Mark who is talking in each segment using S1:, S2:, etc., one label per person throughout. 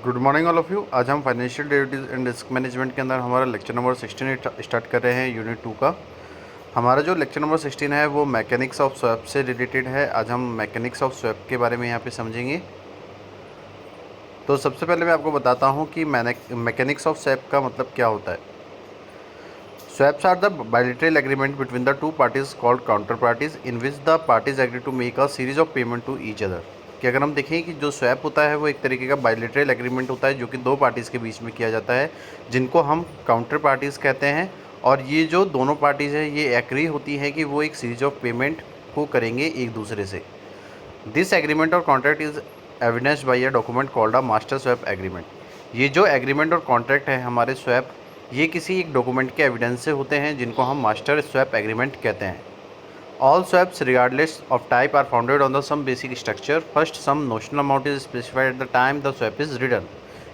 S1: Good morning all of you. आज हम financial derivatives and risk management के अंदर हमारा लेक्चर नंबर 16 स्टार्ट कर रहे हैं, यूनिट 2 का। हमारा जो लेक्चर नंबर 16 है वो मैकेनिक्स ऑफ स्वैप से रिलेटेड है। आज हम मैकेनिक्स ऑफ स्वैप के बारे में यहाँ पे समझेंगे। तो सबसे पहले मैं आपको बताता हूँ कि मैकेनिक्स ऑफ स्वैप का मतलब क्या होता है। Swaps are the bilateral agreement between the two parties called counter parties in which the parties agree to make a series of payment to each other. कि अगर हम देखें कि जो स्वैप होता है वो एक तरीके का बायलैटरल एग्रीमेंट होता है जो कि दो पार्टीज़ के बीच में किया जाता है, जिनको हम काउंटर पार्टीज़ कहते हैं। और ये जो दोनों पार्टीज़ हैं ये एग्री होती है कि वो एक सीरीज ऑफ पेमेंट को करेंगे एक दूसरे से। दिस एग्रीमेंट और contract is evidenced by a document called a master swap agreement. ये जो एग्रीमेंट और कॉन्ट्रैक्ट है हमारे स्वैप, ये किसी एक डॉक्यूमेंट के एविडेंस से होते हैं जिनको हम मास्टर स्वैप एग्रीमेंट कहते हैं। All swaps regardless of type are founded on the some basic structure. First some notional amount is specified at the time the swap is written.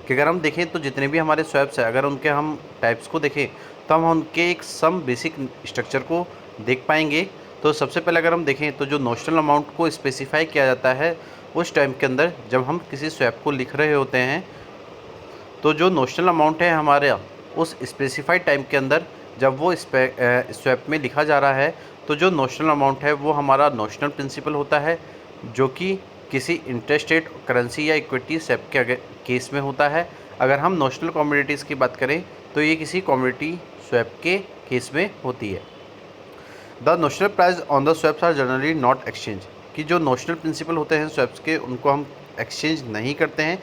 S1: कि अगर हम देखें तो जितने भी हमारे स्वैप्स हैं, अगर उनके हम टाइप्स को देखें तो हम उनके एक सम बेसिक स्ट्रक्चर को देख पाएंगे। तो सबसे पहले अगर हम देखें तो जो नोशनल अमाउंट को स्पेसिफाई किया जाता है उस टाइम के अंदर जब हम किसी स्वैप को लिख रहे होते हैं, तो जो नोशनल अमाउंट है हमारे उस स्पेसिफाइड टाइम के अंदर जब वो स्वैप में लिखा जा रहा है, तो जो नोशनल अमाउंट है वो हमारा नोशनल प्रिंसिपल होता है जो कि किसी इंटरेस्ट रेट करेंसी या इक्विटी स्वैप के केस में होता है। अगर हम नोशनल कमोडिटीज़ की बात करें तो ये किसी कमोडिटी स्वैप के केस में होती है। The notional price on the swaps are generally not exchange. कि जो नोशनल प्रिंसिपल होते हैं स्वैप्स के उनको हम एक्सचेंज नहीं करते हैं,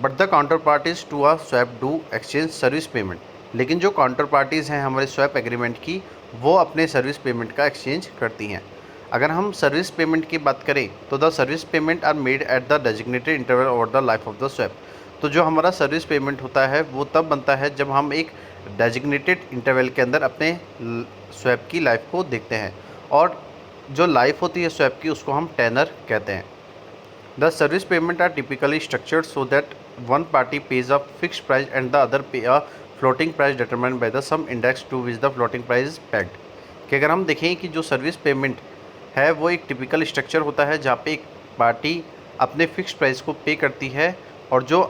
S1: but the counter parties to a swap do exchange service payment. लेकिन जो काउंटर पार्टीज़ हैं हमारे स्वैप एग्रीमेंट की, वो अपने सर्विस पेमेंट का एक्सचेंज करती हैं। अगर हम सर्विस पेमेंट की बात करें तो the service payment are made at the designated interval over the life of the swap. तो जो हमारा सर्विस पेमेंट होता है वो तब बनता है जब हम एक डेजिग्नेटेड इंटरवल के अंदर अपने स्वैप की लाइफ को देखते हैं, और जो लाइफ होती है स्वैप की उसको हम टेनर कहते हैं। The service payment are typically structured so that one party pays a fixed price and the other pay a floating price determined by the sum index to which the floating price is pegged। कि अगर हम देखें कि जो service payment है वो एक typical structure होता है जहाँ पे एक पार्टी अपने फिक्स प्राइस को पे करती है और जो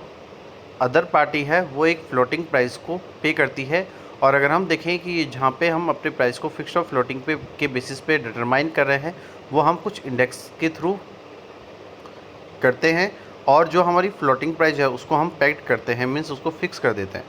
S1: अदर पार्टी है वो एक फ्लोटिंग प्राइस को पे करती है। और अगर हम देखें कि जहाँ पे हम अपने प्राइस को फिक्स्ड और फ्लोटिंग पे के बेसिस पे डिटरमाइन कर रहे हैं वो हम कुछ इंडेक्स के थ्रू करते हैं, और जो हमारी फ्लोटिंग प्राइस है उसको हम पैक्ड करते हैं, मीन्स उसको फिक्स कर देते हैं।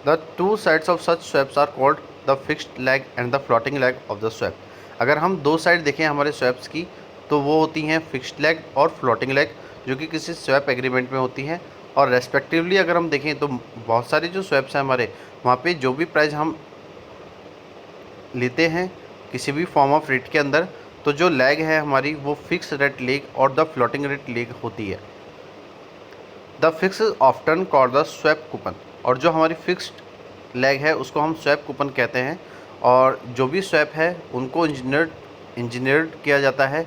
S1: The two sides of such swaps are called the fixed leg and the floating leg of the swap. अगर हम दो साइड देखें हमारे स्वैप्स की तो वो होती हैं फिक्स्ड लेग और फ्लोटिंग लेग, जो कि किसी स्वैप एग्रीमेंट में होती हैं। और रेस्पेक्टिवली अगर हम देखें तो बहुत सारे जो स्वैप्स हैं हमारे, वहाँ पे जो भी प्राइस हम लेते हैं किसी भी फॉर्म ऑफ रेट के अंदर, तो जो लेग है हमारी वो फिक्स रेट लेग और द फ्लोटिंग रेट लेग होती है। The fix is often called the swap coupon. और जो हमारी फिक्स्ड लेग है उसको हम स्वैप कूपन कहते हैं। और जो भी स्वैप है उनको इंजीनियर्ड किया जाता है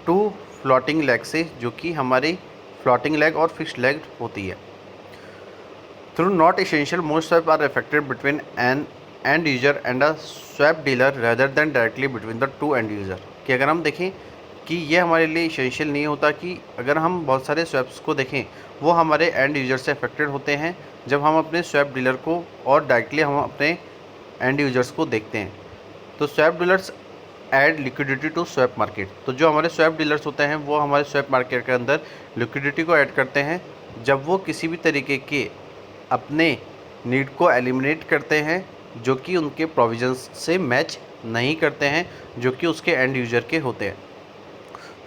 S1: टू फ्लोटिंग लेग से, जो कि हमारी फ्लोटिंग लेग और फिक्स्ड लेग होती है। Through not essential most swap are affected between an end user and a swap dealer rather than directly between the two end user. कि अगर हम देखें कि ये हमारे लिए एसेंशियल नहीं होता, कि अगर हम बहुत सारे स्वैप्स को देखें वो हमारे एंड यूजर से अफेक्टेड होते हैं जब हम अपने स्वैप डीलर को और डायरेक्टली हम अपने एंड यूजर्स को देखते हैं। तो swap dealers add liquidity to swap market. तो जो हमारे स्वैप डीलर्स होते हैं वो हमारे स्वैप मार्केट के अंदर लिक्विडिटी को ऐड करते हैं जब वो किसी भी तरीके के अपने नीड को एलिमिनेट करते हैं जो कि उनके प्रोविजंस से मैच नहीं करते हैं, जो कि उसके एंड यूजर के होते हैं।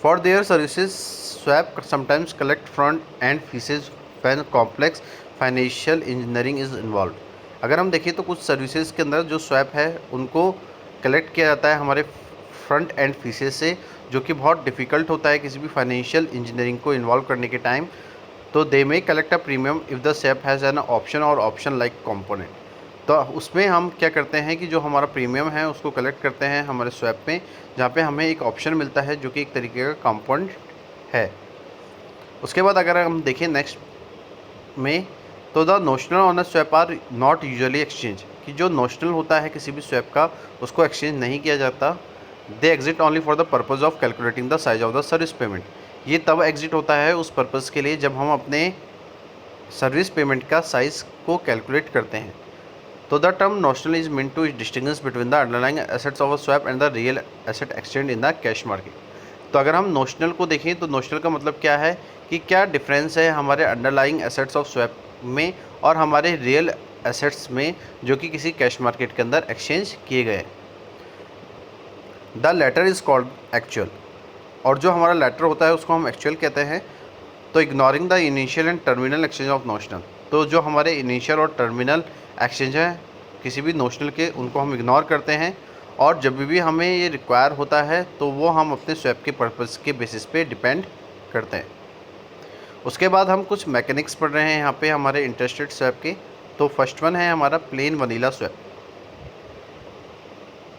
S1: For their services swap sometimes collect front end faeces when complex financial engineering is involve. अगर हम देखें तो कुछ सर्विसेज के अंदर जो स्वैप है उनको कलेक्ट किया जाता है हमारे फ्रंट एंड फीसेज से, जो कि बहुत डिफ़िकल्ट होता है किसी भी फाइनेंशियल इंजीनियरिंग को इन्वॉल्व करने के टाइम। तो they may collect a premium if the swap has an option or option like component. तो उसमें हम क्या करते हैं कि जो हमारा प्रीमियम है उसको कलेक्ट करते हैं हमारे स्वैप में, जहाँ पे हमें एक ऑप्शन मिलता है जो कि एक तरीके का कंपोनेंट है। उसके बाद अगर हम देखें नेक्स्ट में, तो the notional on a swap are not usually exchange. कि जो नोशनल होता है किसी भी स्वैप का उसको एक्सचेंज नहीं किया जाता। They exist only for the purpose of calculating the size of the service payment. ये तब एग्जिट होता है उस पर्पज़ के लिए जब हम अपने सर्विस पेमेंट का साइज़ को कैलकुलेट करते हैं। तो the term notional is mean to distinguish between the underlying assets of a swap and the real asset exchange in the cash market. तो अगर हम नोशनल को देखें तो नोशनल का मतलब क्या है कि क्या डिफरेंस है हमारे अंडरलाइंग एसेट्स ऑफ स्वैप में और हमारे रियल एसेट्स में जो कि किसी कैश मार्केट के अंदर एक्सचेंज किए गए। The latter is called actual, और जो हमारा लेटर होता है उसको हम एक्चुअल कहते हैं। तो ignoring the initial and terminal exchange of notional, तो जो हमारे इनिशियल और टर्मिनल एक्सचेंज है किसी भी नोशनल के उनको हम इग्नोर करते हैं, और जब भी हमें ये रिक्वायर होता है तो वो हम अपने स्वैप के पर्पस के बेसिस पे डिपेंड करते हैं। उसके बाद हम कुछ मैकेनिक्स पढ़ रहे हैं यहाँ पे हमारे इंटरेस्ट रेट स्वैप के। तो फर्स्ट वन है हमारा प्लेन वनीला स्वैप,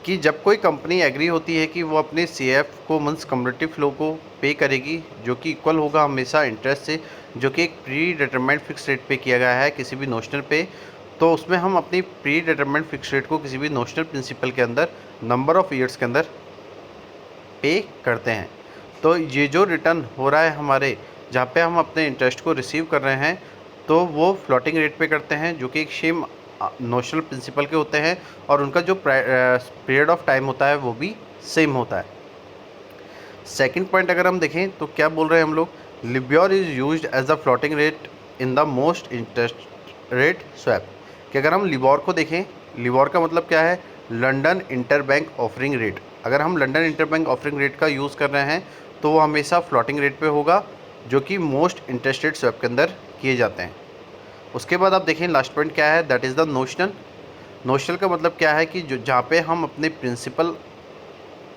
S1: कि जब कोई कंपनी एग्री होती है कि वो अपने CF को मीन्स कम्युलेटिव फ्लो को पे करेगी जो कि इक्वल होगा हमेशा इंटरेस्ट से, जो कि एक प्री डिटरमाइंड फिक्स रेट पे किया गया है किसी भी नोशनल पे। तो उसमें हम अपनी प्री डिटरमाइंड फिक्स रेट को किसी भी नोशनल प्रिंसिपल के अंदर नंबर ऑफ़ ईयर्स के अंदर पे करते हैं। तो ये जो रिटर्न हो रहा है हमारे जहाँ पे हम अपने इंटरेस्ट को रिसीव कर रहे हैं तो वो फ्लोटिंग रेट पे करते हैं जो कि एक सेम नोशनल प्रिंसिपल के होते हैं, और उनका जो पीरियड ऑफ टाइम होता है वो भी सेम होता है। सेकंड पॉइंट अगर हम देखें तो क्या बोल रहे हैं हम लोग, LIBOR is used as the floating rate in the most interest rate swap. कि अगर हम लिबोर को देखें, लिबोर का मतलब क्या है, लंदन इंटरबैंक ऑफरिंग रेट। अगर हम लंदन इंटरबैंक ऑफरिंग रेट का यूज़ कर रहे हैं तो वो हमेशा फ्लोटिंग रेट पे होगा जो कि मोस्ट इंटरेस्ट रेट स्वैप के अंदर किए जाते हैं। उसके बाद आप देखें लास्ट पॉइंट क्या है, that is the notional. Notional का मतलब क्या है कि जो जहाँ पे हम अपने प्रिंसिपल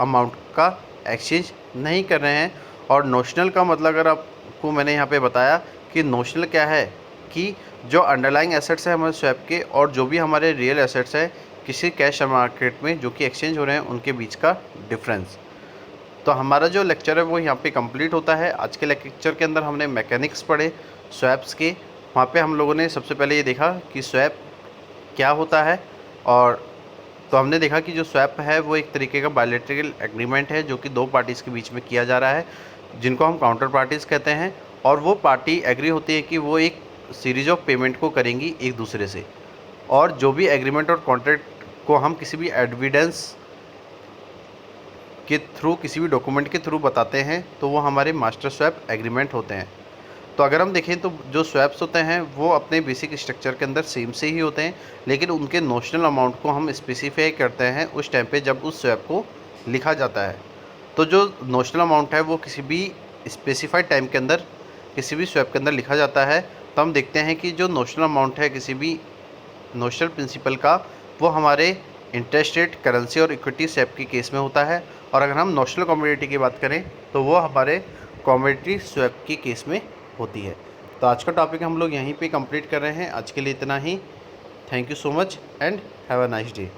S1: अमाउंट का एक्सचेंज नहीं कर रहे हैं। और नोशनल का मतलब अगर आपको मैंने यहाँ पे बताया कि नोशनल क्या है कि जो अंडरलाइंग एसेट्स है हमारे स्वैप के और जो भी हमारे रियल एसेट्स हैं किसी कैश मार्केट में जो कि एक्सचेंज हो रहे हैं उनके बीच का डिफरेंस। तो हमारा जो लेक्चर है वो यहाँ पे कंप्लीट होता है। आज के लेक्चर के अंदर हमने मैकेनिक्स पढ़े स्वैप्स के। वहाँ पे हम लोगों ने सबसे पहले ये देखा कि स्वैप क्या होता है, और तो हमने देखा कि जो स्वैप है वो एक तरीके का बायलैटरल एग्रीमेंट है जो कि दो पार्टीज़ के बीच में किया जा रहा है जिनको हम काउंटर पार्टीज़ कहते हैं। और वो पार्टी एग्री होती है कि वो एक सीरीज ऑफ पेमेंट को करेंगी एक दूसरे से, और जो भी एग्रीमेंट और कॉन्ट्रैक्ट को हम किसी भी एविडेंस के थ्रू किसी भी डॉक्यूमेंट के थ्रू बताते हैं तो वो हमारे मास्टर स्वैप एग्रीमेंट होते हैं। तो अगर हम देखें तो जो स्वैप्स होते हैं वो अपने बेसिक स्ट्रक्चर के अंदर सेम से ही होते हैं, लेकिन उनके नोशनल अमाउंट को हम स्पेसिफाई करते हैं उस टाइम पे जब उस स्वैप को लिखा जाता है। तो जो नोशनल अमाउंट है वो किसी भी स्पेसिफाइड टाइम के अंदर किसी भी स्वैप के अंदर लिखा जाता है। तो हम देखते हैं कि जो नोशनल अमाउंट है किसी भी नोशनल प्रिंसिपल का वो हमारे इंटरेस्ट रेट, करेंसी और इक्विटी स्वैप के केस में होता है। और अगर हम नोशनल कमोडिटी की बात करें तो वो हमारे कमोडिटी स्वैप के केस में होती है। तो आज का टॉपिक हम लोग यहीं पे कंप्लीट कर रहे हैं। आज के लिए इतना ही। Thank you so much and have a nice day.